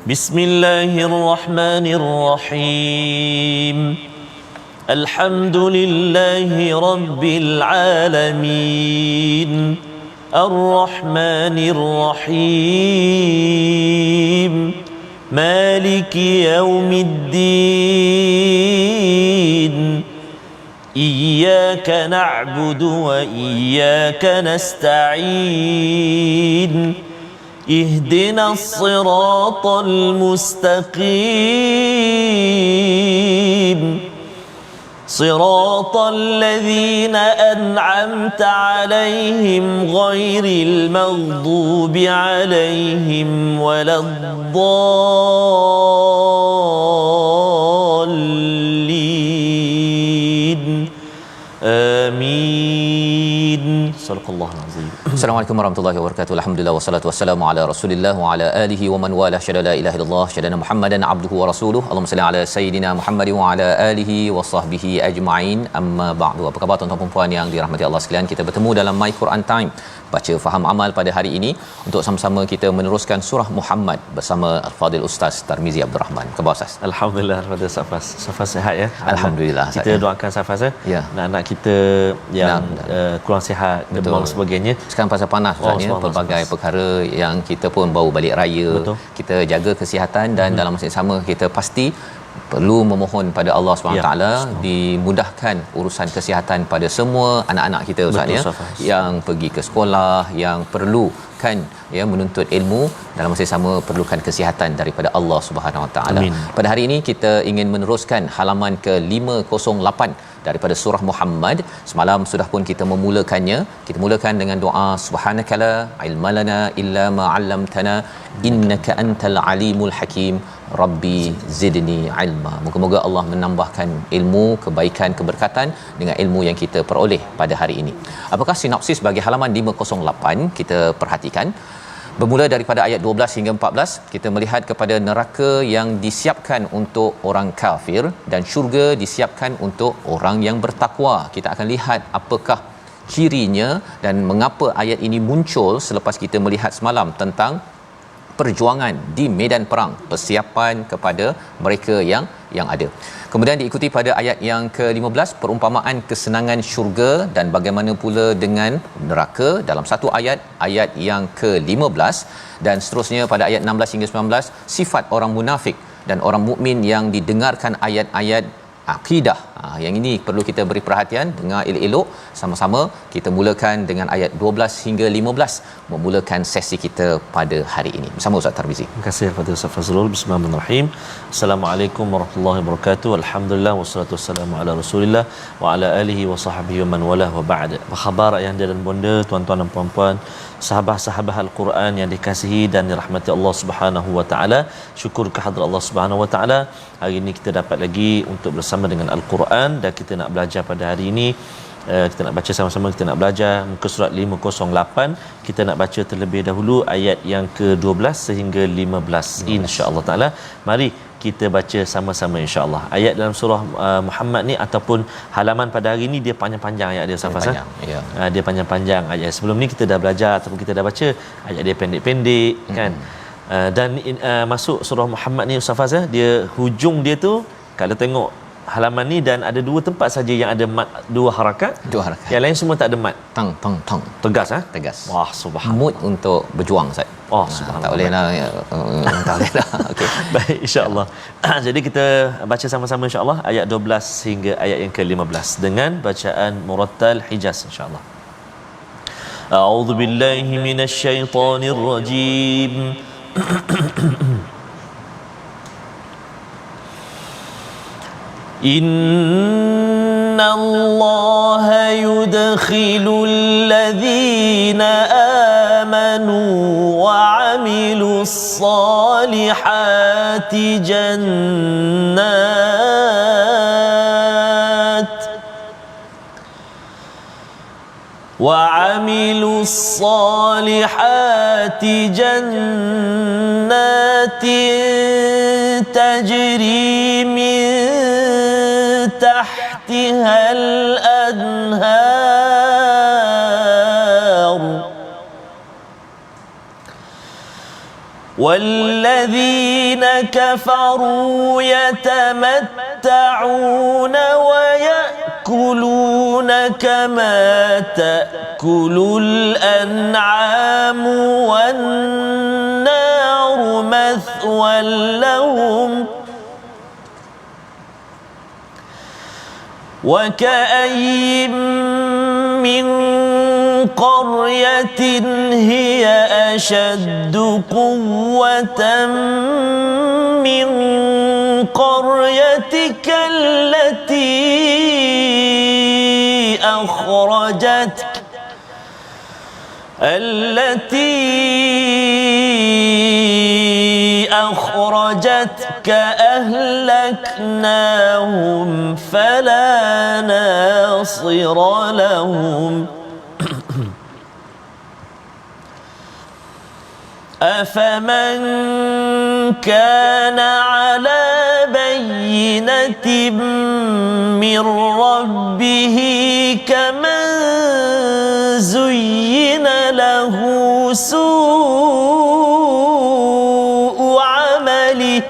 بسم الله الرحمن الرحيم الحمد لله رب العالمين الرحمن الرحيم مالك يوم الدين إياك نعبد وإياك نستعين اهدنا الصراط المستقيم صراط الذين أنعمت عليهم غير المغضوب عليهم ولا الضالين آمين صدق الله العظيم. Assalamualaikum warahmatullahi wabarakatuh. Alhamdulillah wassalatu wassalamu ala Rasulillah wa ala alihi wa man wala syada la ilaha illallah syadana Muhammadan abduhu wa rasuluhu. Allahumma salli ala sayidina Muhammad wa ala alihi wa sahbihi ajma'in. Amma ba'du. Apa khabar tuan-tuan dan puan yang dirahmati Allah sekalian? Kita bertemu dalam My Quran Time, baca faham amal pada hari ini untuk sama-sama kita meneruskan surah Muhammad bersama Al-Fadil Ustaz Tarmizi Abdul Rahman. Khabar Ustaz? Alhamdulillah pada Safas sihat ya. Alhamdulillah. Kita doakan Safas ya. Anak-anak kita yang kurang sihat, demam sebagainya. Sekarang pasal panas Ustaz ya, pelbagai perkara yang kita pun baru balik raya. Betul. Kita jaga kesihatan dan dalam masa yang sama kita pasti perlu memohon pada Allah SWT dimudahkan urusan kesihatan pada semua anak-anak kita Ustaz ya, yang pergi ke sekolah, yang perlukan ya menuntut ilmu, dalam masa yang sama perlukan kesihatan daripada Allah SWT. Pada hari ini kita ingin meneruskan halaman ke 508 daripada surah Muhammad. Semalam sudah pun kita memulakannya. Kita mulakan dengan doa subhanakala ilmalana illa ma 'allamtana innaka antal alimul hakim rabbi zidni ilma. Moga-moga Allah menambahkan ilmu, kebaikan, keberkatan dengan ilmu yang kita peroleh pada hari ini. Apakah sinopsis bagi halaman 508? Kita perhatikan. Bermula daripada ayat 12 hingga 14, kita melihat kepada neraka yang disiapkan untuk orang kafir dan syurga disiapkan untuk orang yang bertakwa. Kita akan lihat apakah cirinya dan mengapa ayat ini muncul selepas kita melihat semalam tentang perjuangan di medan perang, persiapan kepada mereka yang ada. Kemudian diikuti pada ayat yang ke-15 perumpamaan kesenangan syurga dan bagaimana pula dengan neraka dalam satu ayat yang ke-15, dan seterusnya pada ayat 16 hingga 19 sifat orang munafik dan orang mukmin yang didengarkan ayat-ayat akidah. Yang ini perlu kita beri perhatian, dengar elok-elok sama-sama. Kita mulakan dengan ayat 12 hingga 15 memulakan sesi kita pada hari ini bersama Ustaz Tarmizi. Terima kasih kepada Ustaz Fazrul. Bismillahirrahmanirrahim. Assalamualaikum warahmatullahi wabarakatuh. Alhamdulillah wassalatu wassalamu ala Rasulillah wa ala alihi wa sahbihi wa man wala wa ba'd. Apa khabar ayah dan bonda, tuan-tuan dan puan-puan, sahabat-sahabat Al-Quran yang dikasihi dan dirahmati Allah Subhanahu wa taala. Syukur kehadrat Allah Subhanahu wa taala. Hari ini kita dapat lagi untuk bersama dengan Al-Quran dan kita nak belajar pada hari ini. Kita nak baca sama-sama, kita nak belajar muka surat 508. Kita nak baca terlebih dahulu ayat yang ke-12 sehingga 15 insya-Allah taala. Mari kita baca sama-sama insya-Allah. Ayat dalam surah Muhammad ni ataupun halaman pada hari ini dia panjang-panjang ayat dia Safas. Ya. Dia panjang-panjang ayat. Sebelum ni kita dah belajar ataupun kita dah baca ayat dia pendek-pendek kan. Dan masuk surah Muhammad ni Safas dia hujung dia tu kalau tengok halaman ni dan ada dua tempat saja yang ada mat dua harakat. Yang lain semua tak ada mat. Tang. Tegas Tegas. Wah subhanallah. Mood untuk berjuang Ustaz. Oh subhanallah. Tak boleh lah. Tak boleh lah. Okey. Baik insya-Allah. Jadi kita baca sama-sama insya-Allah ayat 12 hingga ayat yang ke-15 dengan bacaan murattal Hijaz insya-Allah. A'udzu billahi minasy syaithanir rajim. Inna Allah yudkhilul ladzina amanu wa 'amilus salihati jannat وعملوا الصالحات جنات تجري من تحتها الأنهار والذين كفروا يتمتعون ويأكلون كما تأكل الأنعام والنار مثوى لهم وكأي من قرية هي أشد قوة من قريتك التي أخرجتك أهلكناهم فلا ناصر لهم أفمن كان على بينة من ربه كمن زين له سوء عمله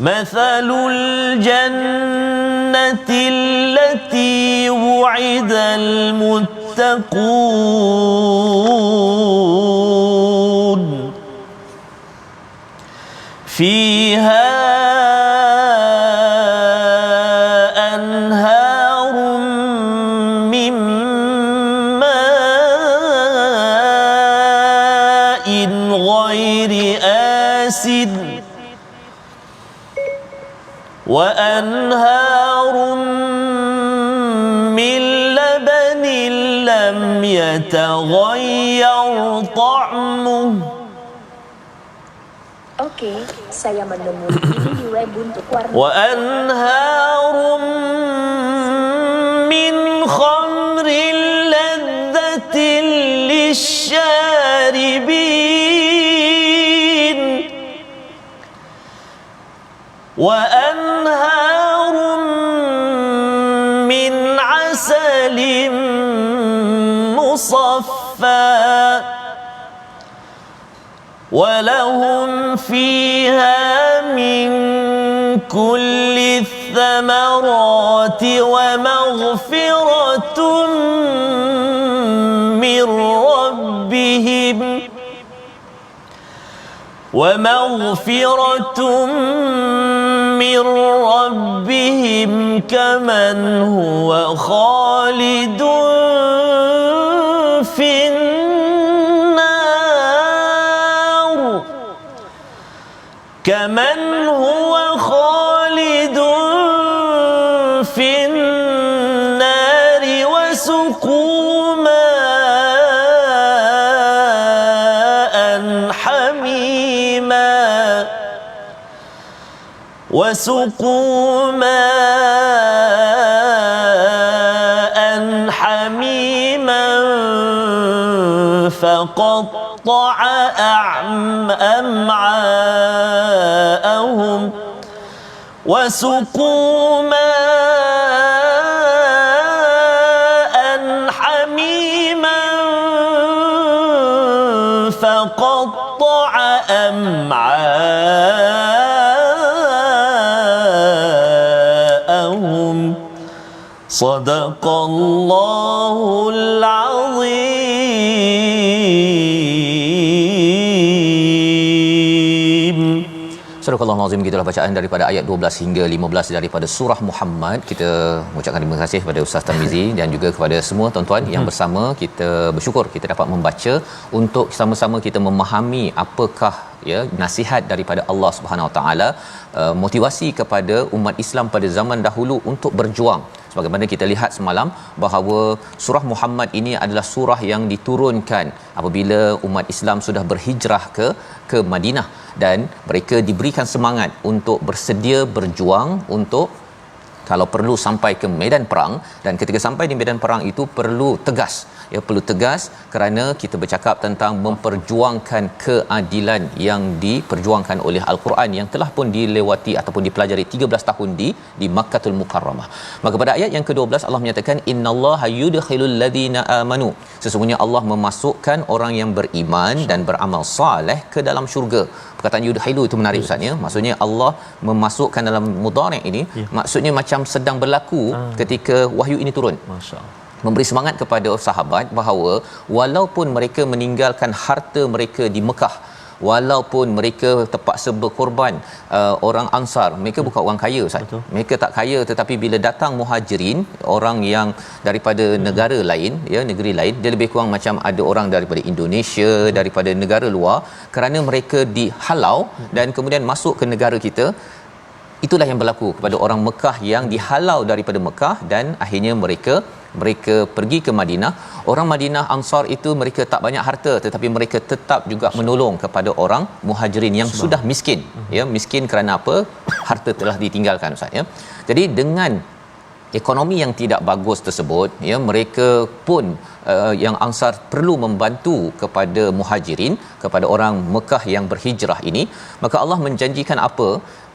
مثل الجنة التي وعد المتقون فيها أنهار من ماء غير آسن وأنهار من لبن لم يتغير طعمه. Oke, saya menemui ini di web untuk warna. وأنهار من خمر لذة للشاربين وأنهار من عسل مصفى ولهم فيها من كل الثمرات ومغفرة من ربهم كمن هو خالد في النار وسقوا ماء حميما فقطع أمعاءهم وسقوا ماء حميما فقطع أمعاءهم صدق الله العظيم. Surah Al-Azim, gitulah bacaan daripada ayat 12 hingga 15 daripada surah Muhammad. Kita mengucapkan terima kasih kepada Ustaz Tarmizi dan juga kepada semua tuan-tuan yang bersama. Kita bersyukur kita dapat membaca untuk sama-sama kita memahami apakah nasihat daripada Allah Subhanahu Wa Taala, motivasi kepada umat Islam pada zaman dahulu untuk berjuang. Sebagaimana kita lihat semalam bahawa surah Muhammad ini adalah surah yang diturunkan apabila umat Islam sudah berhijrah ke Madinah, dan mereka diberikan semangat untuk bersedia berjuang untuk kalau perlu sampai ke medan perang, dan ketika sampai di medan perang itu perlu tegas, ya, perlu tegas kerana kita bercakap tentang memperjuangkan keadilan yang diperjuangkan oleh al-Quran yang telah pun dilewati ataupun dipelajari 13 tahun di Makkahul Mukarramah. Maka pada ayat yang ke-12 Allah menyatakan innallaha yudkhilul ladzina amanu, sesungguhnya Allah memasukkan orang yang beriman dan beramal soleh ke dalam syurga. Perkataan yudkhilu itu menarik Ustaz, ya. Maksudnya Allah memasukkan dalam mudhari' ini, maksudnya macam sedang berlaku ketika wahyu ini turun. Masya-Allah. Memberi semangat kepada sahabat bahawa walaupun mereka meninggalkan harta mereka di Mekah, walaupun mereka terpaksa berkorban, orang Ansar, mereka bukan orang kaya Ustaz. Betul. Mereka tak kaya, tetapi bila datang Muhajirin, orang yang daripada negara lain, ya, negeri lain, dia lebih kurang macam ada orang daripada Indonesia, daripada negara luar, kerana mereka dihalau dan kemudian masuk ke negara kita. Itulah yang berlaku kepada orang Mekah yang dihalau daripada Mekah dan akhirnya mereka pergi ke Madinah. Orang Madinah Ansar itu mereka tak banyak harta, tetapi mereka tetap juga menolong kepada orang Muhajirin yang sudah miskin, ya, miskin kerana apa? Harta telah ditinggalkan Ustaz, ya. Jadi dengan ekonomi yang tidak bagus tersebut, ya, mereka pun yang Ansar perlu membantu kepada Muhajirin, kepada orang Mekah yang berhijrah ini. Maka Allah menjanjikan apa?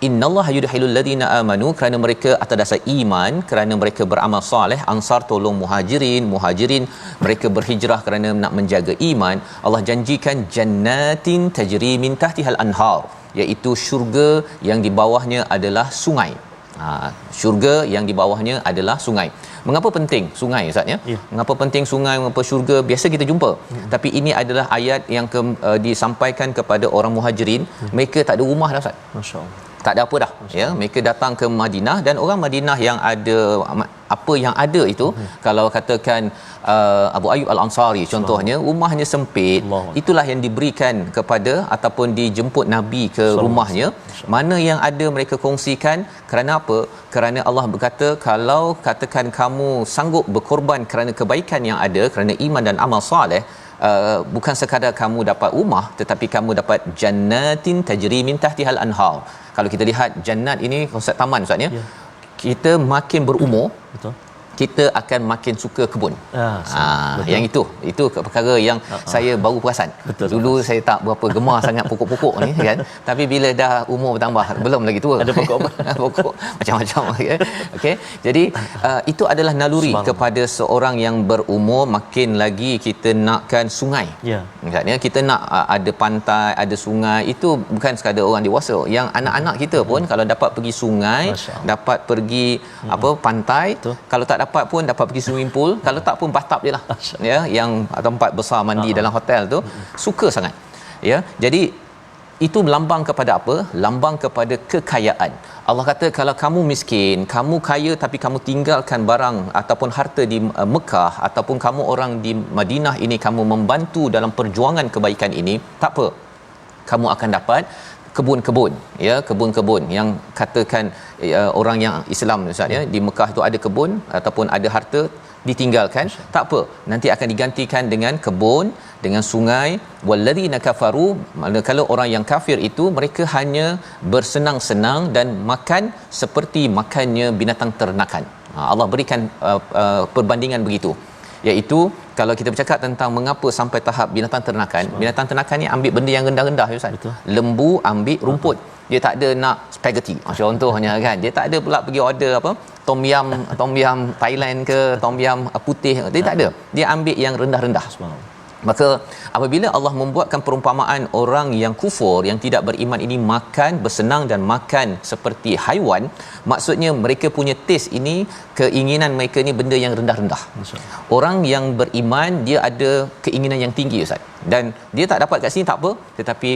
Innallaha yudkhilul ladzina amanu, kerana mereka atas dasar iman, kerana mereka beramal soleh. Ansar tolong Muhajirin mereka berhijrah kerana nak menjaga iman. Allah janjikan jannatin tajri min tahtihal anhar, iaitu syurga yang di bawahnya adalah sungai. Syurga yang di bawahnya adalah sungai. Mengapa penting sungai Ustaz, ya? Mengapa penting sungai, mengapa syurga? Biasa kita jumpa. Tapi ini adalah ayat yang disampaikan kepada orang Muhajirin. Mereka tak ada rumah dah Ustaz. Masya-Allah. Tak ada apa dah, ya. Mereka datang ke Madinah, dan orang Madinah yang ada apa yang ada itu, kalau katakan Abu Ayyub Al-Ansari contohnya, rumahnya sempit, itulah yang diberikan kepada ataupun dijemput Nabi ke rumahnya. Mana yang ada mereka kongsikan. Kerana apa? Kerana Allah berkata, kalau katakan kamu sanggup berkorban kerana kebaikan yang ada, kerana iman dan amal soleh, bukan sekadar kamu dapat rumah, tetapi kamu dapat jannatin tajri min tahtihal anhar. Kalau kita lihat jannat ini konsep taman Ustaz, ya. Kita makin berumur, betul, kita akan makin suka kebun. Yang itu perkara yang saya baru perasan. Betul, dulu saya tak berapa gemar sangat pokok-pokok ni kan, tapi bila dah umur bertambah, belum lagi tua, ada pokok pokok macam-macam, okay? Okey, jadi itu adalah naluri kepada seorang yang berumur. Makin lagi kita nakkan sungai, ya. Maksudnya kita nak ada pantai, ada sungai. Itu bukan sekadar orang dewasa, yang anak-anak kita pun kalau dapat pergi sungai, dapat pergi pantai, kalau tak dapat pun dapat pergi swimming pool, kalau tak pun bathtub je lah, ya, yang tempat besar mandi dalam hotel tu, suka sangat, ya. Jadi itu melambang kepada apa? Lambang kepada kekayaan. Allah kata kalau kamu miskin, kamu kaya tapi kamu tinggalkan barang ataupun harta di Mekah, ataupun kamu orang di Madinah ini, kamu membantu dalam perjuangan kebaikan ini, tak apa, kamu akan dapat kebun-kebun, ya, kebun-kebun yang katakan orang yang Islam Ustaz, ya, di Mekah itu ada kebun ataupun ada harta ditinggalkan, tak apa, nanti akan digantikan dengan kebun, dengan sungai. Walladzina kafaru, manakala orang yang kafir itu mereka hanya bersenang-senang dan makan seperti makannya binatang ternakan. Allah berikan perbandingan begitu, iaitu kalau kita bercakap tentang mengapa sampai tahap binatang ternakan, binatang ternakan ni ambil benda yang rendah-rendah Ustaz. Betul. Lembu ambil rumput, dia tak ada nak spaghetti contohnya kan, dia tak ada pula pergi order apa tom yum Thailand ke tom yum putih, dia tak ada, dia ambil yang rendah-rendah. Maka apabila Allah membuatkan perumpamaan orang yang kufur, yang tidak beriman ini makan, bersenang dan makan seperti haiwan, maksudnya mereka punya taste ini, keinginan mereka ni benda yang rendah-rendah. Orang yang beriman dia ada keinginan yang tinggi Ustaz, dan dia tak dapat kat sini tak apa, tetapi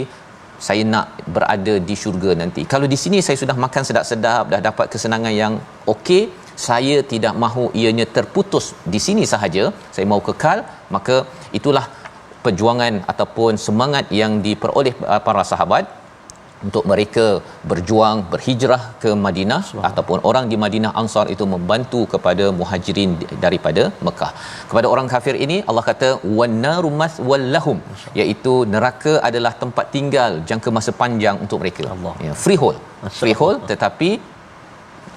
saya nak berada di syurga nanti. Kalau di sini saya sudah makan sedap-sedap, dah dapat kesenangan yang okey, saya tidak mahu ianya terputus di sini sahaja, saya mahu kekal. Maka itulah perjuangan ataupun semangat yang diperoleh para sahabat untuk mereka berjuang berhijrah ke Madinah, ataupun orang di Madinah Ansar itu membantu kepada Muhajirin daripada Mekah. Kepada orang kafir ini Allah kata wannaru maswal lahum, iaitu neraka adalah tempat tinggal jangka masa panjang untuk mereka. Ya, freehold, tetapi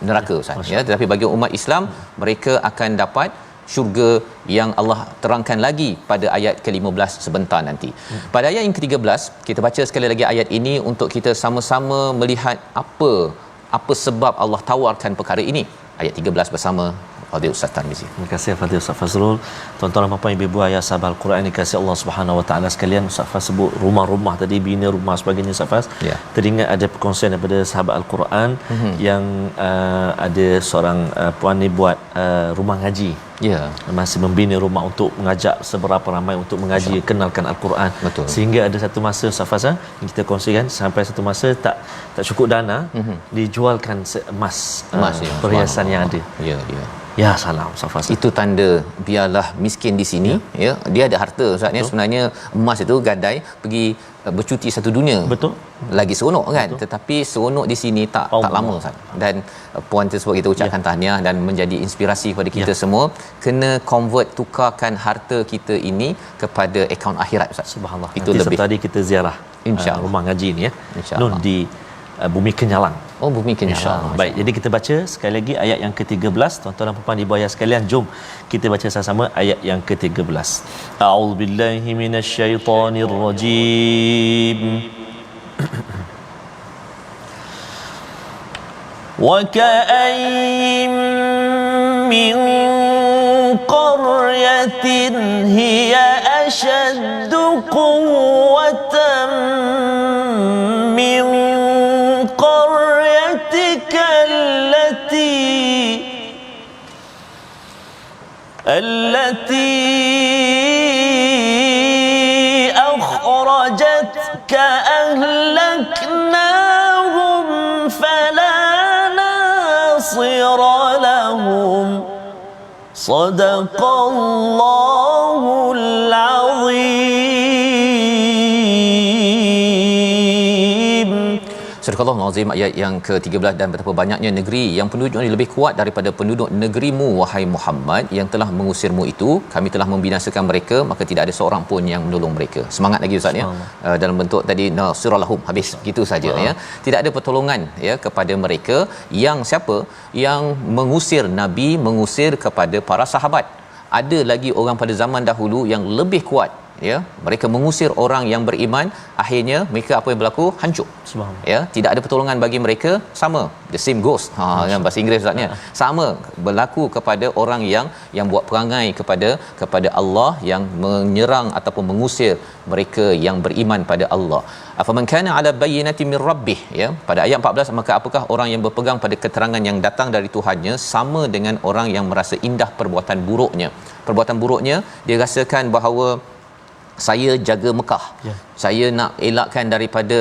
neraka Ustaz ya. Tetapi bagi umat Islam mereka akan dapat syurga yang Allah terangkan lagi pada ayat ke-15 sebentar nanti. Pada ayat yang ke-13 kita baca sekali lagi ayat ini untuk kita sama-sama melihat apa sebab Allah tawarkan perkara ini. Ayat 13 bersama Fadil Ustaz Tarmizi. Terima kasih Fadil Ustaz Fazrul. Tuan-tuan dan puan-puan, ibu-ibu, ayah sahabat Al-Quran yang dikasihi Allah Subhanahu Wa Taala sekalian, Ustaz Faz sebut rumah-rumah tadi, bina rumah sebagainya Ustaz Faz. Ya. Teringat ada perkongsian daripada sahabat Al-Quran yang ada seorang puan ni buat rumah ngaji. Ya. Masih membina rumah untuk mengajak seberapa ramai untuk mengaji, kenalkan Al-Quran. Betul. Sehingga ada satu masa Ustaz Faz yang kita kongsikan, sampai satu masa tak cukup dana, dijualkan emas Ya. perhiasan yang ada. Ya, ya. Ya salam Safas. Itu tanda biarlah miskin di sini ya. Dia ada harta Ustaz ya. Sebenarnya emas itu gadai pergi bercuti satu dunia. Betul. Lagi seronok kan. Betul. Tetapi seronok di sini tak lama Ustaz. Dan puan tersebut kita ucapkan tahniah dan menjadi inspirasi kepada kita semua, kena convert, tukarkan harta kita ini kepada akaun akhirat Ustaz. Subhanallah. Itu nanti lebih tadi kita ziarah insya-Allah rumah ngaji ni ya. InsyaAllah. Nun di Bumi Kenyalang. Oh, Bumi Kenyalang. InsyaAllah. Baik, jadi kita baca sekali lagi ayat yang ke-13. Tuan-tuan dan puan-puan ibu ayah sekalian, jom kita baca sama-sama ayat yang ke-13. A'udzubillahi minasyaitonirrajim. Wa ka'ayyin min qaryatin hiya ashaddu quwwatan min التي أخرجتك أهلكناهم فلا ناصر لهم صدق الله العظيم. Surah Al-Azim ayat yang ke-13. Dan betapa banyaknya negeri yang penduduknya lebih kuat daripada penduduk negerimu wahai Muhammad, yang telah mengusirmu itu kami telah membinasakan mereka, maka tidak ada seorang pun yang menolong mereka. Semangat lagi Ustaz ya. Dalam bentuk tadi nasiralahum, habis gitu saja ya. Tidak ada pertolongan ya kepada mereka. Yang siapa yang mengusir Nabi, mengusir kepada para sahabat. Ada lagi orang pada zaman dahulu yang lebih kuat ya, mereka mengusir orang yang beriman, akhirnya mereka apa yang berlaku? Hancur. Ya, tidak ada pertolongan bagi mereka. Sama, the same goes kan bahasa Inggeris Ustaznya. Sama berlaku kepada orang yang buat perangai kepada Allah, yang menyerang ataupun mengusir mereka yang beriman pada Allah. Afaman kana ala bayyinatin mir rabbih ya, pada ayat 14, maka apakah orang yang berpegang pada keterangan yang datang dari Tuhannya sama dengan orang yang merasa indah perbuatan buruknya. Perbuatan buruknya, dia rasakan bahawa saya jaga Mekah, saya nak elakkan daripada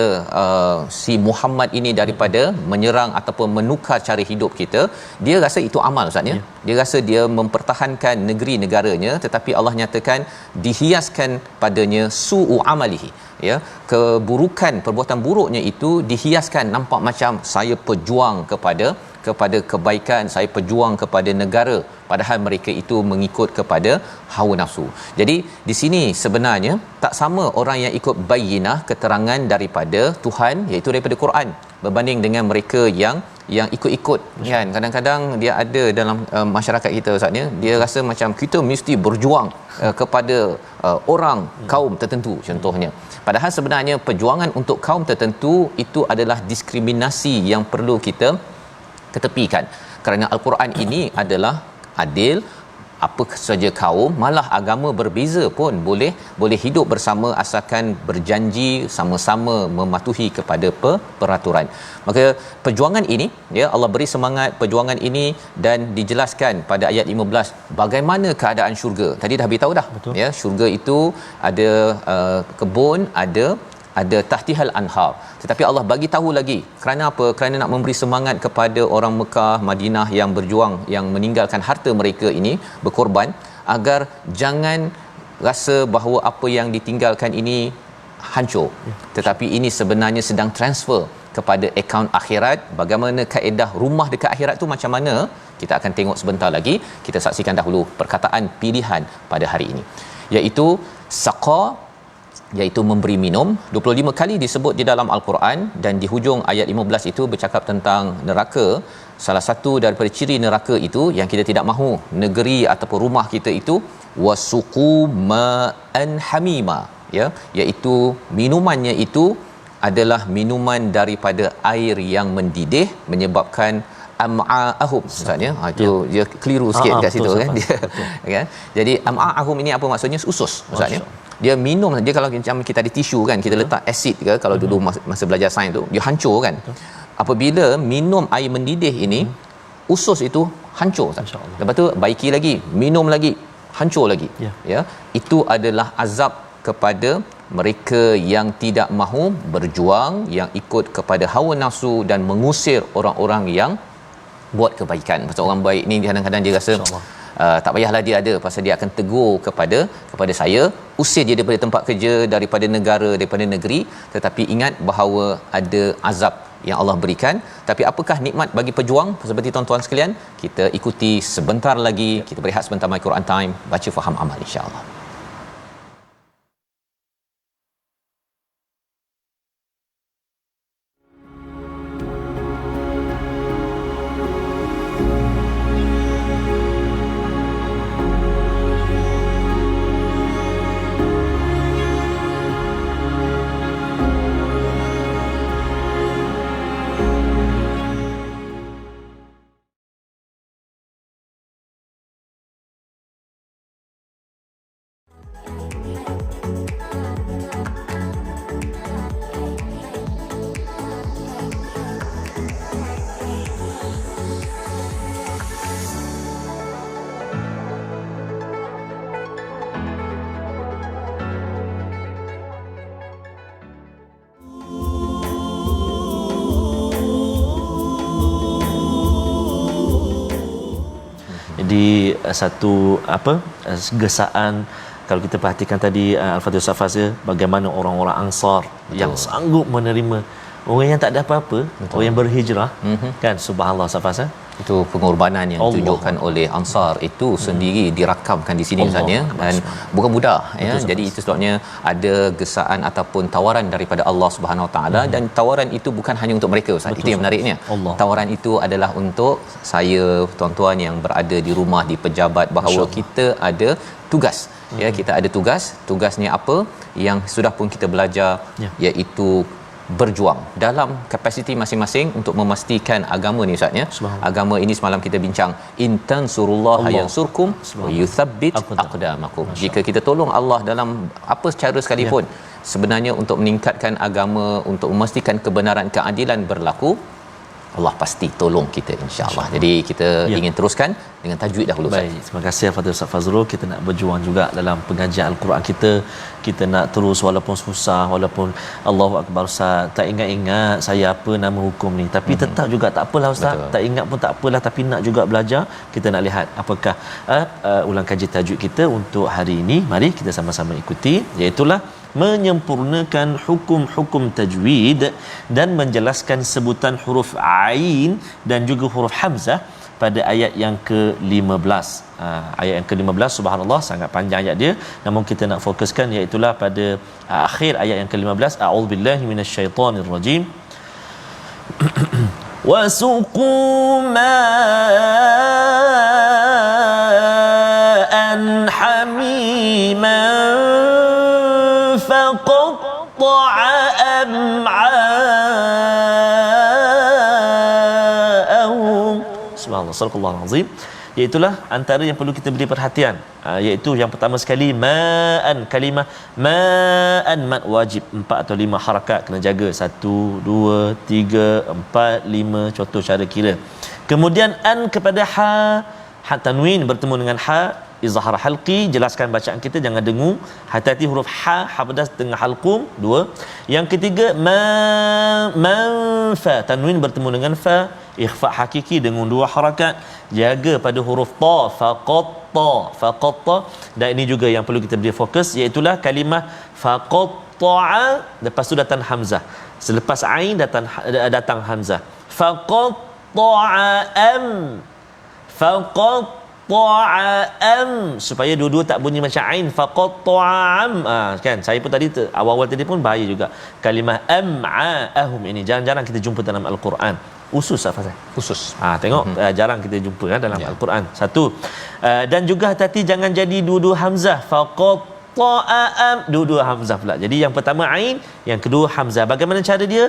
si Muhammad ini daripada menyerang ataupun menukar cara hidup kita. Dia rasa itu amal Ustaz ya. Dia rasa dia mempertahankan negeri negaranya, tetapi Allah nyatakan dihiaskan padanya su'u amalihi ya, keburukan perbuatan buruknya itu dihiaskan nampak macam saya pejuang kepada kebaikan, saya pejuang kepada negara, padahal mereka itu mengikut kepada hawa nafsu. Jadi di sini sebenarnya tak sama orang yang ikut bayyinah, keterangan daripada Tuhan, iaitu daripada Quran, berbanding dengan mereka yang ikut-ikut kan. Kadang-kadang dia ada dalam masyarakat kita Ustaz ya, dia rasa macam kita mesti berjuang kepada orang kaum tertentu contohnya. Padahal sebenarnya perjuangan untuk kaum tertentu itu adalah diskriminasi yang perlu kita ketepikan, kerana Al-Quran ini adalah adil. Apa saja kaum, malah agama berbeza pun boleh hidup bersama asalkan berjanji sama-sama mematuhi kepada peraturan. Maka perjuangan ini ya, Allah beri semangat perjuangan ini, dan dijelaskan pada ayat 15 bagaimana keadaan syurga. Tadi dah beritahu dah. Betul. Ya, syurga itu ada kebun, ada tahtihal anhar, tetapi Allah bagi tahu lagi kerana apa? Kerana nak memberi semangat kepada orang Mekah, Madinah yang berjuang, yang meninggalkan harta mereka ini, berkorban, agar jangan rasa bahawa apa yang ditinggalkan ini hancur, tetapi ini sebenarnya sedang transfer kepada akaun akhirat. Bagaimana kaedah rumah dekat akhirat tu macam mana, kita akan tengok sebentar lagi. Kita saksikan dahulu perkataan pilihan pada hari ini, iaitu saqa, iaitu memberi minum. 25 kali disebut di dalam Al-Quran, dan di hujung ayat 15 itu bercakap tentang neraka. salah satu daripada ciri neraka itu yang kita tidak mahu negeri ataupun rumah kita itu wasuqu ma'an hamima, ya, iaitu minumannya itu adalah minuman daripada air yang mendidih menyebabkan am'a'ahum maksudnya itu dia keliru sikit kat situ kan dia kan. Jadi am'a'ahum ini apa maksudnya? Usus maksudnya. Dia minum dia kalau macam kita ada tisu kan, kita letak asid ke kalau dulu masa belajar sains tu dia hancur kan. Apabila minum air mendidih ini usus itu hancur. Lepas tu baiki lagi, minum lagi, hancur lagi. Ya, itu adalah azab kepada mereka yang tidak mahu berjuang, yang ikut kepada hawa nafsu dan mengusir orang-orang yang buat kebaikan. Pasal orang baik ni kadang-kadang dia rasa tak payahlah dia ada, pasal dia akan tegur kepada saya, usir dia daripada tempat kerja, daripada negara, daripada negeri. Tetapi ingat bahawa ada azab yang Allah berikan. Tapi apakah nikmat bagi pejuang? Seperti tuan-tuan sekalian, kita ikuti sebentar lagi, kita berehat sebentar My Quran Time, baca faham amal insya-Allah. Di satu gesaan kalau kita perhatikan tadi Al-Fatihah Safazir, bagaimana orang-orang Ansar yang sanggup menerima orang yang tak ada apa-apa, orang yang berhijrah, kan, subhanallah Safazir. Itu pengorbanan yang ditunjukkan oleh Ansar itu sendiri dirakamkan di sini misalnya, dan bukan mudah ya. Jadi itu sebabnya ada gesaan ataupun tawaran daripada Allah Subhanahu Wa Taala, dan tawaran itu bukan hanya untuk mereka Ustaz. Itu yang menariknya. Tawaran itu adalah untuk saya, tuan-tuan yang berada di rumah, di pejabat, bahawa kita ada tugas. Ya, kita ada tugasnya apa yang sudah pun kita belajar, iaitu berjuang dalam kapasiti masing-masing untuk memastikan agama ni Ustaz ya. Agama ini semalam kita bincang, intan surullaha yansurkum wa yuthabbit aqdamakum. Jika kita tolong Allah dalam apa cara sekalipun, sebenarnya untuk meningkatkan agama, untuk memastikan kebenaran, keadilan berlaku, Allah pasti tolong kita insya-Allah. Jadi kita ingin teruskan dengan tajwid dahulu. Baik, terima kasih kepada Ustaz Fazrul. Kita nak berjuang juga dalam pengajian Al-Quran kita. Kita nak terus walaupun susah, walaupun Allahu Akbar Ustaz, tak ingat-ingat saya apa nama hukum ni, tapi tetap juga tak apalah Ustaz. Betul. Tak ingat pun tak apalah, tapi nak juga belajar. Kita nak lihat apakah ulang kaji tajwid kita untuk hari ini. Mari kita sama-sama ikuti, iaitu menyempurnakan hukum-hukum tajwid dan menjelaskan sebutan huruf ain dan juga huruf hamzah pada ayat yang ke-15. Ayat yang ke-15, subhanallah, sangat panjang ayat dia, namun kita nak fokuskan iaitu pada akhir ayat yang ke-15. A'udzubillahi minasyaitonirrajim. Wasuqu ma'an hamiman faqatta'a am'a'ahum. Subhanallah, sadaqallahul azim. Iaitulah antara yang perlu kita beri perhatian, iaitu yang pertama sekali ma'an, kalimah ma'an, mad wajib 4 atau 5 harakat kena jaga, 1 2 3 4 5 contoh cara kira. Kemudian an kepada ha tanwin bertemu dengan ha, izhar halqi, jelaskan bacaan kita, jangan dengung, hati-hati huruf ha pedas dengan halqum. 2. Yang ketiga man fa, tanwin bertemu dengan fa, ikhfa hakiki dengan 2 harakat, jaga pada huruf ta, faqatta. Dan ini juga yang perlu kita beri fokus, iaitu kalimah faqatta'a, lepas tu datang hamzah, selepas ain datang hamzah. Faqatta'am, supaya dua-dua tak bunyi macam ain. Faqatta'am, kan, saya pun tadi awal-awal tadi pun bahaya juga kalimah am'a'ahum ini, jarang-jarang kita jumpa dalam Al-Quran. usus Ustaz Fazal. Usus. Tengok jarang kita jumpa kan dalam Al-Quran. Satu. Dan juga hati-hati jangan jadi dua-dua hamzah. Faqatta'am, dua-dua hamzah pula. Jadi yang pertama ain, yang kedua hamzah. Bagaimana cara dia?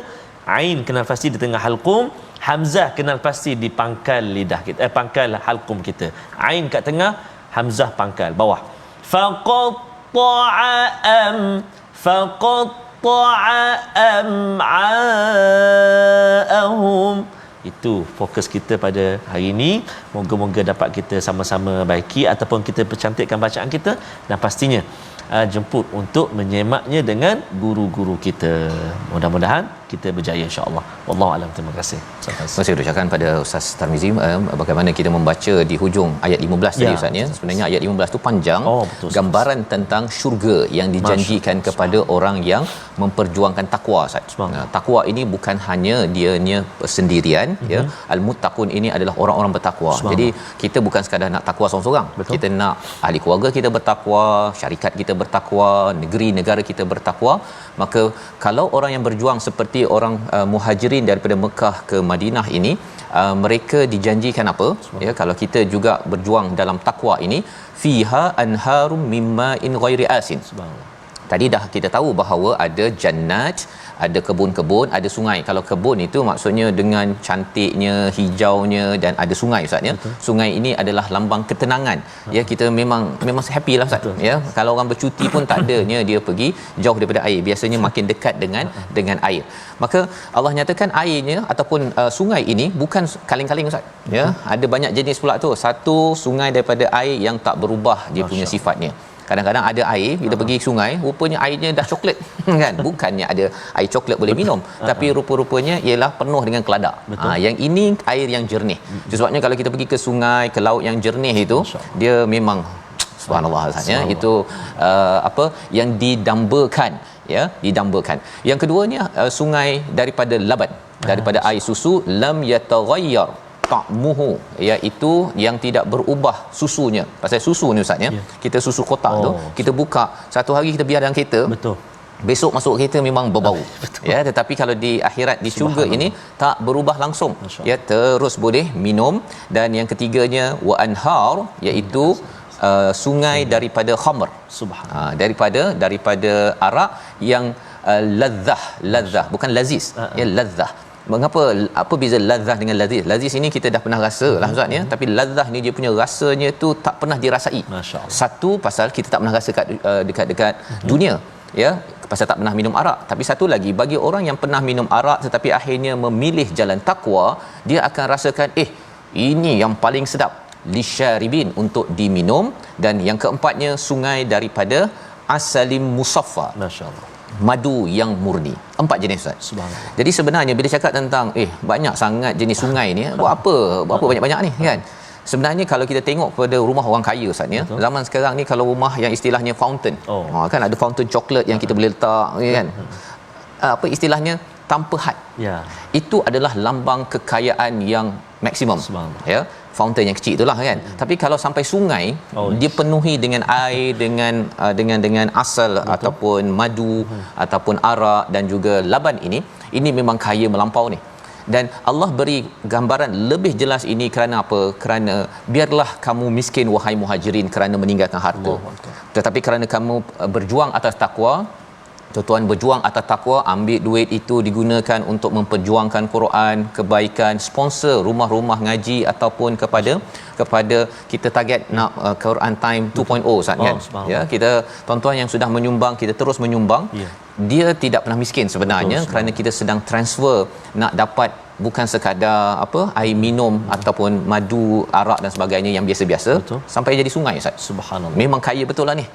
Ain kenal pasti di tengah halqum, hamzah kenal pasti di pangkal lidah kita, pangkal halqum kita. Ain kat tengah, hamzah pangkal bawah. Faqatta'am, am'a'ahum. Itu fokus kita pada hari ini. Moga-moga dapat kita sama-sama baiki ataupun kita percantikkan bacaan kita, dan pastinya jemput untuk menyemaknya dengan guru-guru kita. Mudah-mudahan kita berjaya insya-Allah. Wallahu alam. Terima kasih. Saya ucapkan pada Ustaz Tarmizi bagaimana kita membaca di hujung ayat 15 tadi Ustaz ya. Sebenarnya ayat 15 tu panjang, gambaran tentang syurga yang dijanjikan kepada orang yang memperjuangkan takwa Ustaz. Takwa ini bukan hanya dianya sendirian ya. Al-muttaqun ini adalah orang-orang bertakwa. Jadi kita bukan sekadar nak takwa seorang-seorang. Kita nak ahli keluarga kita bertakwa, syarikat kita bertakwa, negeri negara kita bertakwa. Maka kalau orang yang berjuang seperti orang muhajirin daripada Mekah ke Madinah ini, mereka dijanjikan apa ya, kalau kita juga berjuang dalam takwa ini, fiha anharum mimma in ghairi asin. Subhanallah. Tadi dah kita tahu bahawa ada jannat, ada kebun-kebun, ada sungai. Kalau kebun itu maksudnya dengan cantiknya, hijaunya, dan ada sungai Ustaz ya. Sungai ini adalah lambang ketenangan. Ya, kita memang happy lah Ustaz ya. Kalau orang bercuti pun tak adanya dia pergi jauh daripada air. Biasanya makin dekat dengan air. Maka Allah nyatakan airnya ataupun sungai ini bukan kaling-kaling Ustaz ya. Ada banyak jenis pula tu. Satu sungai daripada air yang tak berubah dia punya sifatnya. Kadang-kadang ada air bila pergi sungai, rupanya airnya dah coklat kan, bukannya ada air coklat boleh minum, tapi rupa-rupanya ialah penuh dengan keladak. Yang ini air yang jernih. Sebabnya kalau kita pergi ke sungai, ke laut yang jernih itu, dia memang subhanallah rasanya itu apa yang didambakan ya, didambakan. Yang keduanya sungai daripada laban, daripada air susu, lam yataghayyar ta'muhu, iaitu yang tidak berubah susunya. Pasal susu ni Ustaz ya, kita susu kotak tu kita buka satu hari, kita biar dalam kereta, betul, besok masuk kereta memang berbau ya. Tetapi kalau di akhirat, di syurga ini tak berubah langsung ya, terus boleh minum. Dan yang ketiganya wa anhar, iaitu sungai daripada khamr, daripada arak yang ladzah, bukan laziz ya, ladzah. Mengapa, apa beza ladzah dengan laziz? Laziz ini kita dah pernah rasa lah Ustaz ya, tapi ladzah ni dia punya rasanya tu tak pernah dirasai. Satu pasal kita tak pernah rasa dekat dunia ya, pasal tak pernah minum arak. Tapi satu lagi, bagi orang yang pernah minum arak tetapi akhirnya memilih jalan takwa, dia akan rasakan ini yang paling sedap, lisyaribin, untuk diminum. Dan yang keempatnya sungai daripada asalim musaffa, masyaallah, madu yang murni. 4 jenis Ustaz. Subhanallah. Jadi sebenarnya bila cakap tentang banyak sangat jenis sungai ni, buat apa banyak-banyak ni kan? Sebenarnya kalau kita tengok pada rumah orang kaya Ustaz ya, zaman sekarang ni kalau rumah yang istilahnya fountain, kan ada fountain coklat yang kita boleh letak kan, apa istilahnya, tanpa had. Itu adalah lambang kekayaan yang maksimum ya. Fountain yang kecil itulah kan. Tapi kalau sampai sungai, dia penuhi dengan air, dengan asal ataupun madu ataupun arak dan juga laban ini memang kaya melampau ni. Dan Allah beri gambaran lebih jelas ini kerana apa? Kerana biarlah kamu miskin wahai muhajirin kerana meninggalkan harta. Tetapi kerana kamu berjuang atas takwa, tuan-tuan berjuang atas takwa, ambil duit itu digunakan untuk memperjuangkan Quran, kebaikan, sponsor rumah-rumah ngaji ataupun kepada kita target nak Quran Time 2.0 Ustaz kan. Ya, kita tuan-tuan yang sudah menyumbang, kita terus menyumbang. Dia tidak pernah miskin sebenarnya, kerana kita sedang transfer nak dapat bukan sekadar air minum ataupun madu, arak dan sebagainya yang biasa-biasa, sampai jadi sungai Ustaz. Subhanallah. Memang kaya betul lah ni.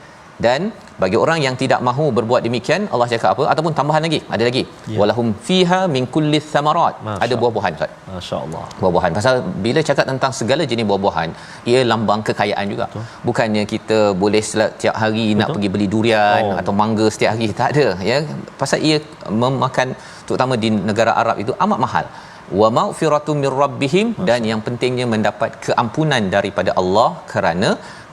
Dan bagi orang yang tidak mahu berbuat demikian, Allah cakap apa? Ataupun tambahan lagi, ada lagi, walahum fiha min kulli thamarat, ada buah-buahan Ustaz. Masya-Allah. Buah-buahan. Pasal bila cakap tentang segala jenis buah-buahan, ia lambang kekayaan juga. Bukannya kita boleh setiap hari nak pergi beli durian atau mangga setiap hari, tak ada ya. Pasal ia memakan, terutama di negara Arab itu amat mahal. wa maghfiratum mir rabbihim, dan yang pentingnya mendapat keampunan daripada Allah.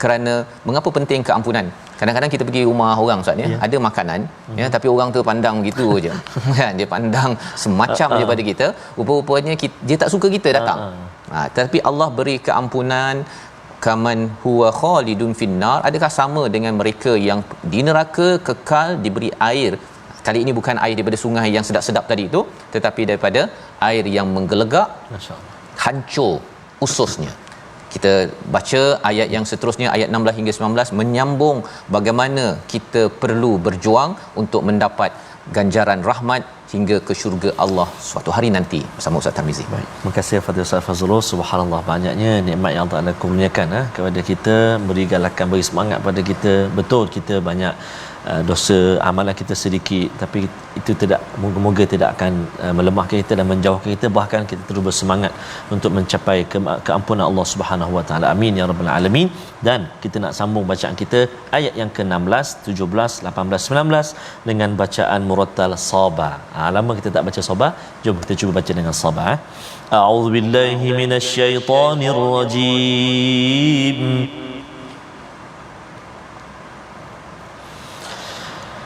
Kerana mengapa penting keampunan? Kadang-kadang kita pergi rumah orang Ustaz ya, ada makanan ya, tapi orang tu pandang begitu aje. Kan, dia pandang semacam je pada kita, rupa-rupanya dia tak suka kita datang. Tapi Allah beri keampunan. Kaman huwa khalidun finnar, adakah sama dengan mereka yang di neraka kekal diberi air? Kali ini bukan air daripada sungai yang sedap-sedap tadi itu, tetapi daripada air yang menggelegak, masyaallah, hancur ususnya. Kita baca ayat yang seterusnya, ayat 16 hingga 19, menyambung bagaimana kita perlu berjuang untuk mendapat ganjaran rahmat hingga ke syurga Allah suatu hari nanti bersama Ustaz Tarmizi. Baik, terima kasih kepada Ustaz Fazrul. Subhanallah, banyaknya nikmat yang Allah kurniakan kepada kita, beri galakan, beri semangat pada kita. Betul, kita banyak dosa, amalan kita sedikit, tapi itu tidak, moga-moga tidak akan melemahkan kita dan menjauhkan kita, bahkan kita terus bersemangat untuk mencapai keampunan Allah Subhanahu Wa Taala. Amin ya rabbal alamin. Dan kita nak sambung bacaan kita ayat yang ke-16, 17, 18, 19 dengan bacaan murattal Sabah. Lama kita tak baca Sabah, jom kita cuba baca dengan Sabah. A'udzubillahi minasyaitonir rajim.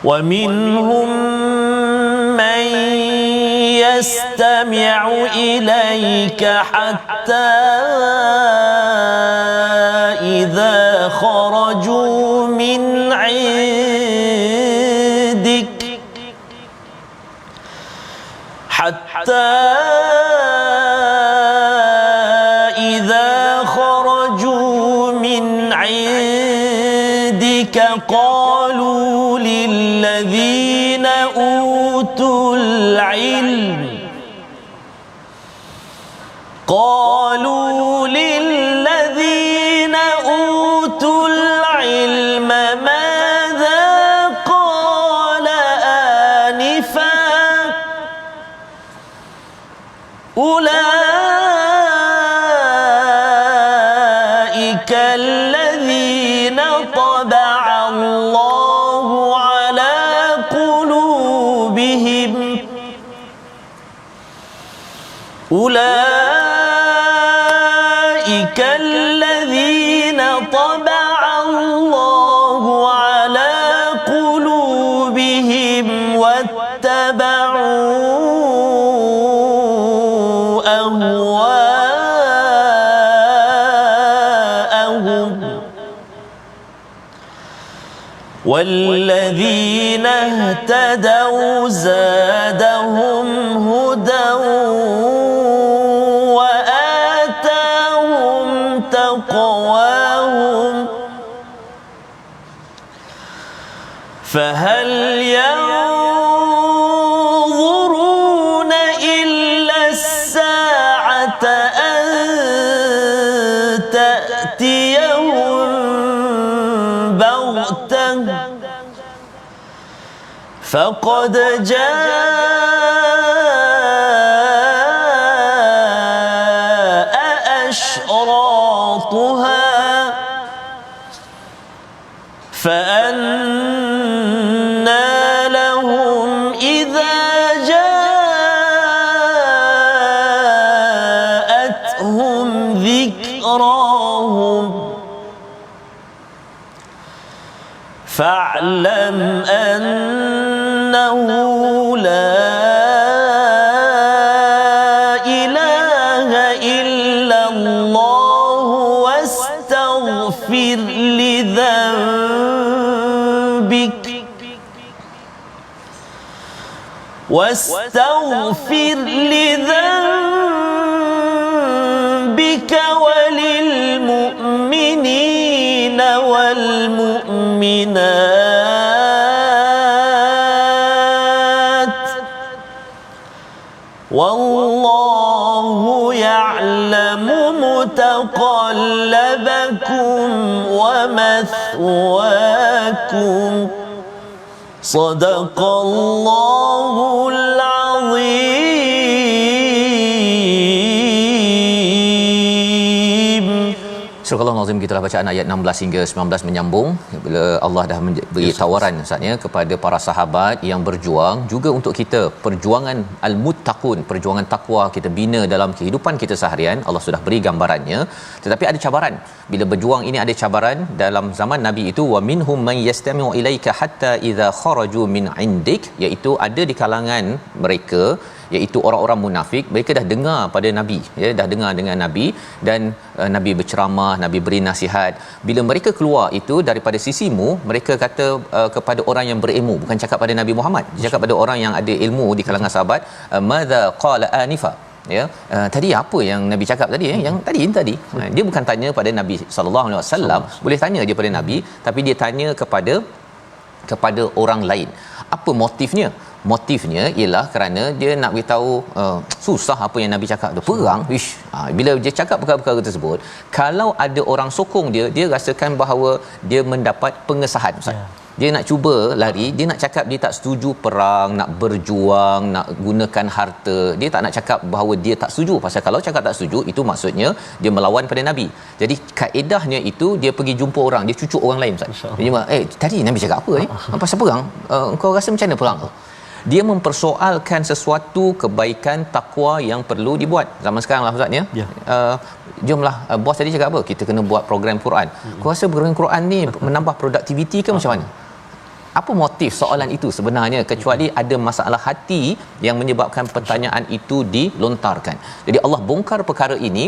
ومنهم من يستمع إليك حتى إذا خرجوا من عندك قالوا للذين أوتوا العلم ماذا قال آنفا أولئك الذين طبع الله على قلوبهم واتبعوا أهواءهم والذين اهتدوا زادهم هدى وآتاهم تقواهم فهل ينظرون إلا الساعة أن تأتيهم بغتة فقد جاء أشراطها فأنى لهم إذا جاءتهم ذكراهم فاعلم أنه لا إله إلا الله واستغفر لذنبك وللمؤمنين والمؤمنات والله يعلم متقلبكم ومثواكم صدق الله العظيم. Surah Al-Nazim kita dah bacaan ayat 16 hingga 19 menyambung bila Allah dah beri tawaran Ustaznya kepada para sahabat yang berjuang juga untuk kita perjuangan al-muttaqun, perjuangan takwa kita bina dalam kehidupan kita seharian. Allah sudah beri gambarannya, tetapi ada cabaran. Bila berjuang ini ada cabaran. Dalam zaman Nabi itu wa minhum man yastami'u ilaika hatta idza kharaju min indik, iaitu ada di kalangan mereka iaitu orang-orang munafik, mereka dah dengar pada Nabi, ya, dah dengar dengan Nabi dan Nabi berceramah, Nabi beri nasihat. Bila mereka keluar itu daripada sisimu, mereka kata kepada orang yang berilmu, bukan cakap pada Nabi Muhammad, dia cakap pada orang yang ada ilmu di kalangan sahabat, madza qala anifa, ya, tadi apa yang Nabi cakap tadi, yang tadi dia bukan tanya pada Nabi sallallahu alaihi wasallam, boleh tanya dia pada Nabi, tapi dia tanya kepada orang lain. Apa motifnya? Motifnya ialah kerana dia nak beritahu susah apa yang Nabi cakap tu, perang. Bila dia cakap perkara-perkara tersebut, kalau ada orang sokong dia rasakan bahawa dia mendapat pengesahan, Ustaz. Dia nak cuba lari, dia nak cakap dia tak setuju perang, nak berjuang, nak gunakan harta. Dia tak nak cakap bahawa dia tak setuju, pasal kalau cakap tak setuju itu maksudnya dia melawan pada Nabi. Jadi kaedahnya itu dia pergi jumpa orang, dia cucuk orang lain, Ustaz. Dia tadi Nabi cakap apa ni? Pasal perang? Kau rasa macam mana perang tu? Dia mempersoalkan sesuatu kebaikan takwa yang perlu dibuat. Zaman sekarang lah Ustaz, ya. Jomlah, bos tadi cakap apa? Kita kena buat program Quran. Kau rasa program Quran ni menambah produktiviti ke macam mana? Apa motif soalan itu sebenarnya, kecuali ada masalah hati yang menyebabkan pertanyaan itu dilontarkan. Jadi Allah bongkar perkara ini.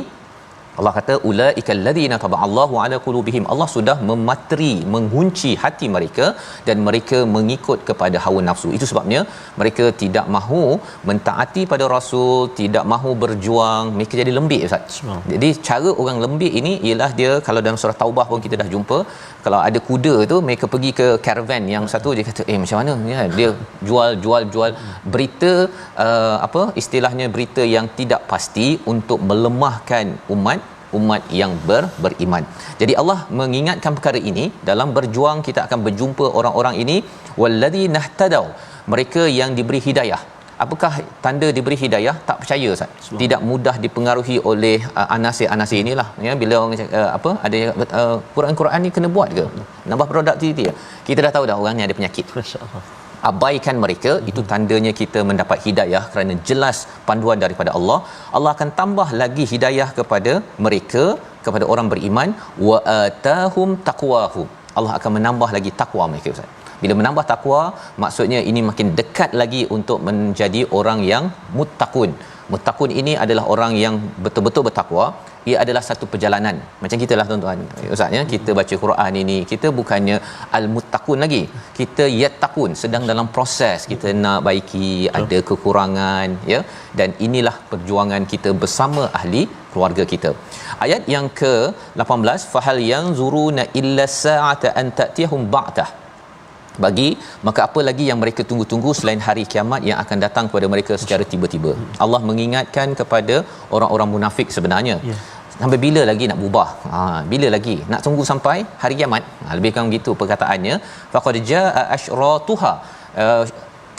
Allah kata ulaikal ladzina taba'allahu ala qulubihim, Allah sudah memateri, mengunci hati mereka dan mereka mengikut kepada hawa nafsu. Itu sebabnya mereka tidak mahu mentaati pada Rasul, tidak mahu berjuang, mereka jadi lembik, Ustaz. Jadi cara orang lembik ini ialah dia, kalau dalam surah Taubah pun kita dah jumpa, kalau ada kuda tu mereka pergi ke caravan yang satu, dia kata macam mana ya, dia jual berita, istilahnya berita yang tidak pasti untuk melemahkan umat yang beriman. Jadi Allah mengingatkan perkara ini. Dalam berjuang kita akan berjumpa orang-orang ini, walladzina ihtadaw, mereka yang diberi hidayah. Apakah tanda diberi hidayah? Tak percaya, Ustaz. Tidak mudah dipengaruhi oleh anasir-anasir inilah, ya. Bila orang ada Quran ni kena buat ke, nambah produktiviti ya? Kita dah tahu dah orang ni ada penyakit, masya-Allah. Abaikan mereka, itu tandanya kita mendapat hidayah kerana jelas panduan daripada Allah. Allah akan tambah lagi hidayah kepada mereka, kepada orang beriman, wa atahum taqwahum, Allah akan menambah lagi takwa mereka, Ustaz. Bila menambah takwa, maksudnya ini makin dekat lagi untuk menjadi orang yang muttaqun. Muttaqun ini adalah orang yang betul-betul bertakwa. Ia adalah satu perjalanan. Macam kita lah tuan-tuan, Ustaz, ya, kita baca Quran ini, kita bukannya al-muttaqun lagi. Kita yattaqun, sedang dalam proses. Kita nak baiki, ada kekurangan, ya. Dan inilah perjuangan kita bersama ahli keluarga kita. Ayat yang ke-18, fahal yanzuruna illa sa'ata an ta'tiyahum ba'tah, maka apa lagi yang mereka tunggu-tunggu selain hari kiamat yang akan datang kepada mereka secara tiba-tiba. Allah mengingatkan kepada orang-orang munafik sebenarnya, sampai bila lagi nak berubah, bila lagi nak tunggu sampai hari kiamat, lebih kurang begitu perkataannya. Faqad jaa asyratuha,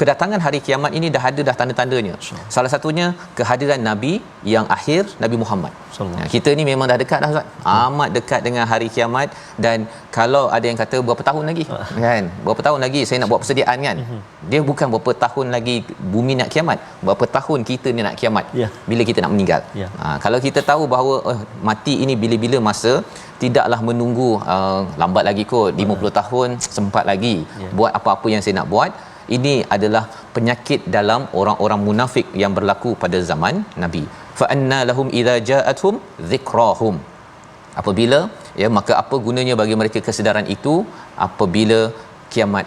kedatangan hari kiamat ini dah ada tanda-tandanya. Salah satunya kehadiran Nabi yang akhir, Nabi Muhammad. Kita ni memang dah dekat dah, Ustaz. Amat dekat dengan hari kiamat. Dan kalau ada yang kata berapa tahun lagi, kan? Berapa tahun lagi saya nak buat persediaan, kan? Dia bukan berapa tahun lagi bumi nak kiamat, berapa tahun kita ni nak kiamat, bila kita nak meninggal. Kalau kita tahu bahawa mati ini bila-bila masa, tidaklah menunggu lambat lagi kot, 50 tahun sempat lagi buat apa-apa yang saya nak buat. Ini adalah penyakit dalam orang-orang munafik yang berlaku pada zaman Nabi. Fa anna lahum idza ja'atuhum dhikrahum, apabila, ya, maka apa gunanya bagi mereka kesedaran itu apabila kiamat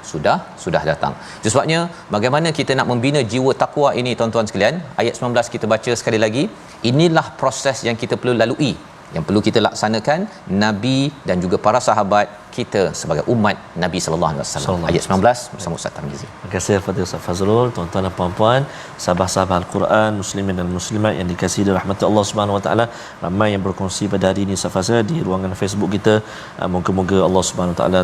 sudah datang. Itu sebabnya bagaimana kita nak membina jiwa takwa ini, tuan-tuan sekalian. Ayat 19 kita baca sekali lagi. Inilah proses yang kita perlu lalui, yang perlu kita laksanakan, Nabi dan juga para sahabat kita sebagai umat Nabi sallallahu alaihi wasallam. Ayat 19 bersama Ustaz Tarmizi. Terima kasih kepada Ustaz Fazrul. Tuan-tuan dan puan-puan, sahabat-sahabat Al-Quran, muslimin dan muslimat yang dikasihi rahmat Allah Subhanahu wa taala, ramai yang berkongsi pada hari ini Ustaz Fazrul di ruangan Facebook kita. Moga-moga Allah Subhanahu wa taala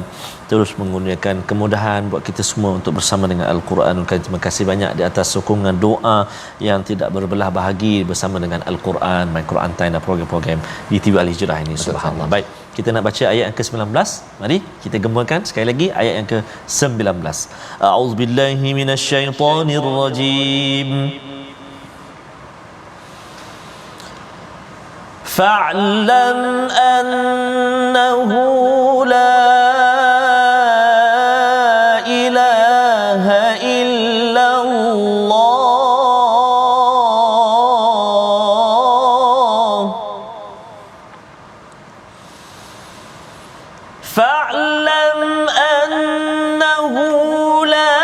terus mengurniakan kemudahan buat kita semua untuk bersama dengan Al-Quran. Terima kasih banyak di atas sokongan doa yang tidak berbelah bahagi bersama dengan Al-Quran, My Quran Time dan program-program di tiba al-hijrah ini. Subhanallah. Baik, kita nak baca ayat yang ke-19. Mari kita gemakan sekali lagi ayat yang ke-19. A'udzubillahi minasyaitonirrajim. Fa'lam annahu la ilaha illallah. Fa'lam annahu la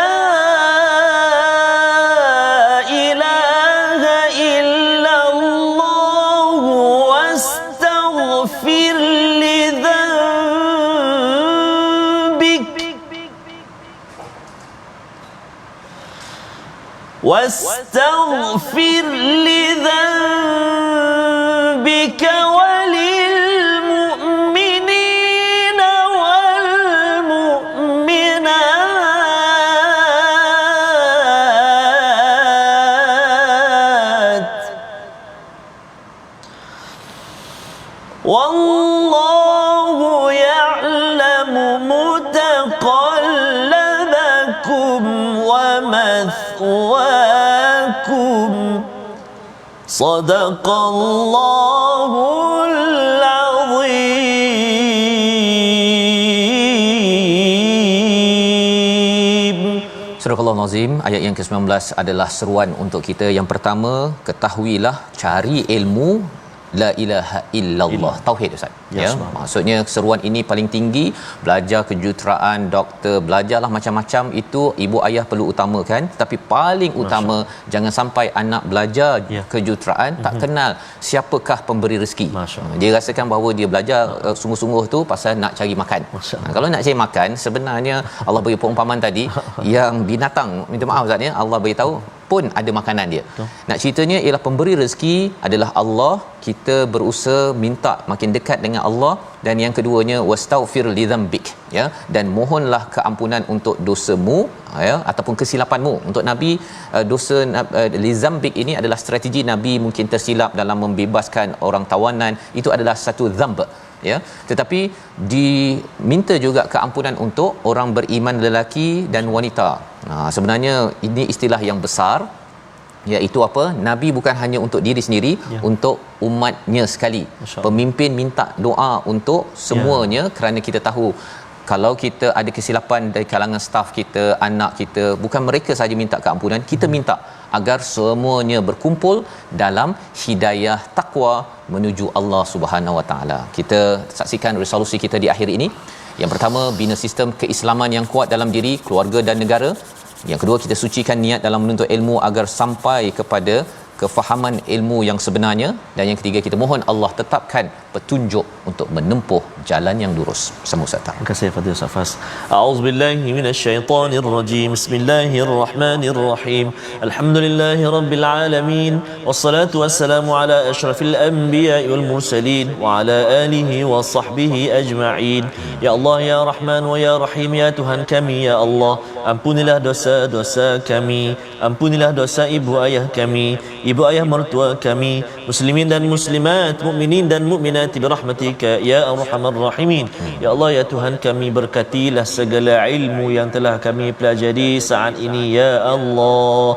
ilaha illallah wastaghfir li dhanbik واستغفر لذنبك وللمؤمنين والمؤمنات والله يعلم متقلبكم ومثواكم صدق الله العظيم. Surah Al-Nazim ayat yang ke-19 adalah seruan untuk kita. Yang pertama, ketahuilah, cari ilmu la ilaha illallah, tauhid Ustaz. Ya, maksudnya seruan ini paling tinggi. Belajar kejuruteraan, doktor, belajarlah macam-macam, itu ibu ayah perlu utamakan, tapi paling utama jangan sampai anak belajar kejuruteraan tak kenal siapakah pemberi rezeki. Dia rasakan bahawa dia belajar sungguh-sungguh tu pasal nak cari makan. Kalau nak cari makan, sebenarnya Allah bagi perumpamaan tadi yang binatang, minta maaf Ustaz ya, Allah beritahu pun ada makanan dia. Nak ceritanya ialah pemberi rezeki adalah Allah. Kita berusaha minta makin dekat dengan Allah. Dan yang keduanya, wastaghfir lidzambik, ya, dan mohonlah keampunan untuk dosamu, ya, ataupun kesilapanmu. Untuk Nabi, dosa lidzambik ini adalah strategi Nabi mungkin tersilap dalam membebaskan orang tawanan, itu adalah satu dzamb, ya. Tetapi diminta juga keampunan untuk orang beriman lelaki dan wanita. Sebenarnya ini istilah yang besar, iaitu apa? Nabi bukan hanya untuk diri sendiri, untuk umatnya sekali. Pemimpin minta doa untuk semuanya, kerana kita tahu kalau kita ada kesilapan dari kalangan staf kita, anak kita, bukan mereka saja minta keampunan, kita minta agar semuanya berkumpul dalam hidayah takwa menuju Allah Subhanahu Wa Taala. Kita saksikan resolusi kita di akhir ini. Yang pertama, bina sistem keislaman yang kuat dalam diri, keluarga dan negara. Yang kedua, kita sucikan niat dalam menuntut ilmu agar sampai kepada kefahaman ilmu yang sebenarnya. Dan yang ketiga, kita mohon Allah tetapkan petunjuk untuk menempuh jalan yang lurus. Bersama Ustaz. Terima kasih Fadil Safas. A'udzubillahi minasyaitonirrajim. Bismillahirrahmanirrahim. Alhamdulillahirabbil alamin. Wassalatu wassalamu ala asyrafil anbiya'i wal mursalin wa ala alihi wa sahbihi ajma'in. Ya Allah, ya Rahman wa ya Rahim, ya Tuhan kami, ya Allah, ampunilah dosa-dosa kami, ampunilah dosa ibu ayah kami, ibu ayah mertua kami, muslimin dan muslimat, mukminin dan mukminat birahmatika ya arhamar rahimin. Ya Allah, ya Tuhan kami, berkatilah segala ilmu yang telah kami pelajari saat ini, ya Allah.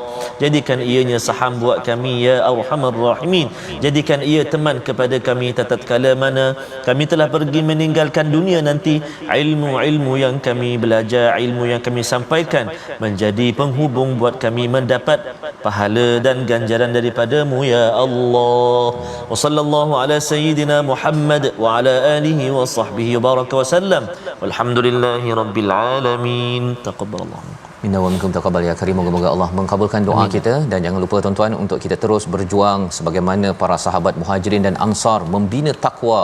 Jadikan ianya saham buat kami, ya arhamar rahimin. Jadikan ia teman kepada kami tatkala mana kami telah pergi meninggalkan dunia nanti. Ilmu-ilmu yang kami belajar, ilmu yang kami sampaikan menjadi penghubung buat kami mendapat pahala dan ganjaran daripada-Mu, ya Allah. Wa sallallahu ala sayyidina Muhammad wa ala alihi wa sahbihi wa baraka wa sallam. Walhamdulillahi rabbil alamin. Taqabbalallahu minkum. Minna wa minkum taqabbal ya karim. Moga-moga Allah mengabulkan doa kita, dan jangan lupa tuan-tuan untuk kita terus berjuang sebagaimana para sahabat Muhajirin dan Ansar membina takwa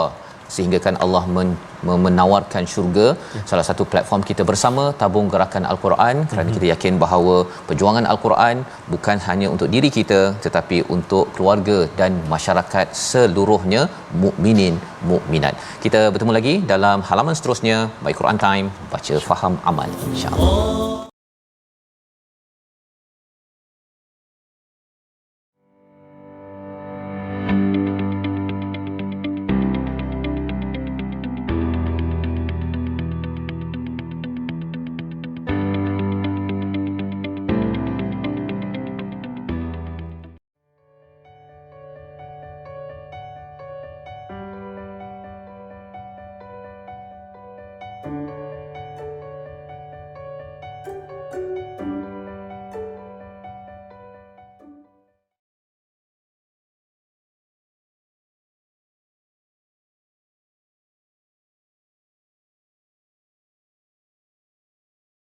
sehingga kan Allah menawarkan syurga. Salah satu platform kita bersama, tabung gerakan Al-Quran, kerana kita yakin bahawa perjuangan Al-Quran bukan hanya untuk diri kita tetapi untuk keluarga dan masyarakat seluruhnya, mukminin mukminat. Kita bertemu lagi dalam halaman seterusnya by Quran Time, baca faham amal, insya-Allah. Wabarakatuh.